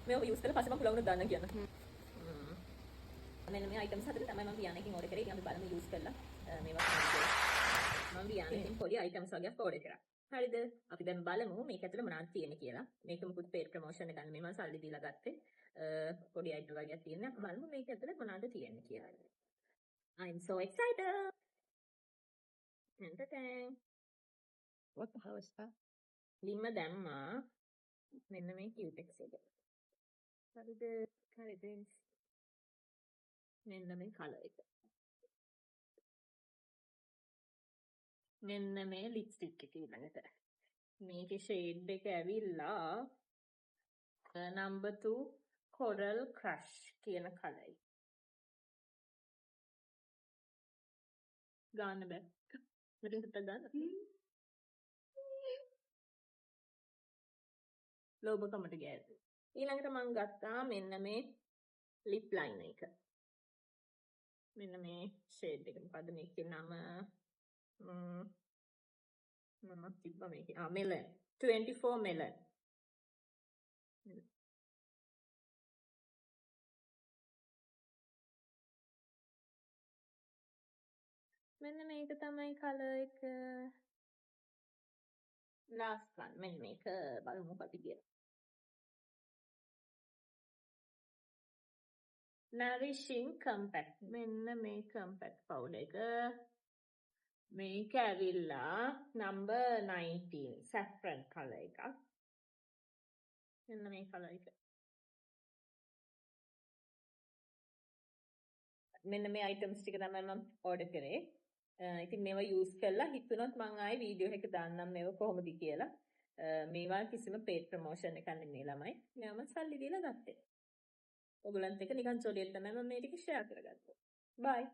මේව යූස් කරලා පස්සේ මම පුළුවන් දාන්න කියන. මෙන්න මේ අයිටම්ස් හතර තමයි මම වියානකින් ඕඩර් කරේ. ඉතින් අපි බලමු යූස් කරලා මේවා කොහොමද කියලා. මම වියානකින් පොඩි අයිටම්ස් වගේක් ඕඩර් කරා. හරිද? අපි දැන් බලමු මේක ඇතුළේ මොනවද තියෙන්නේ කියලා. මේක මුකුත් පේඩ් ප්‍රොමෝෂන් එකක් නෙමෙයි මම සල්ලි දීලා ගත්තේ. පොඩි අයිටම් වගේක් තියෙනවා. අපි බලමු මේක ඇතුළේ මොනවද තියෙන්නේ කියලා. I'm so excited. Entertain. What the hell is that? ලිම දැම්මා. මෙන්න මේ කියුටෙක්ස් එක. හරිද? මෙන්න මේ කලර් එක. මෙන්න මේ ලිප්ස්ටික් එක ඊළඟට. මේකේ ෂේඩ් එක ඇවිල්ලා number 2 coral crush කියන කලරයි. ගන්න බෑ. මෙතෙන් ටිකක් ගන්න. ලෝභකමට ගෑද. ඊළඟට මම ගත්තා මෙන්න මේ lip liner එක. මෙන්න මේ ෂේඩ් එක. මොකද්ද මේකේ නම? මම තිබ්බා මේකේ. melon. 24 melon. මෙන්න මේක තමයි කලර් එක. last one. මෙන්න මේක බලමු මොකක්ද කියලා. nourishing compact. මෙන්න මේ compact powder එක. මේක ඇවිල්ලා number 19 saffron color එකක්. මෙන්න මේ color එක. මෙන්න මේ items ටික තමයි මම order කරේ. ඉතින් මේවා use කරලා හිතුනොත් මම ආයේ වීඩියෝ එක දාන්නම් මේව කොහොමද කියලා. මේවා කිසිම paid promotion එකක් නෙමෙයි ළමයි. මේවම සල්ලි දීලා ගත්තේ. ඔයගලන්ට එක නිකන් ජොලියට තමයි මම මේ ටික share කරගත්තේ. bye.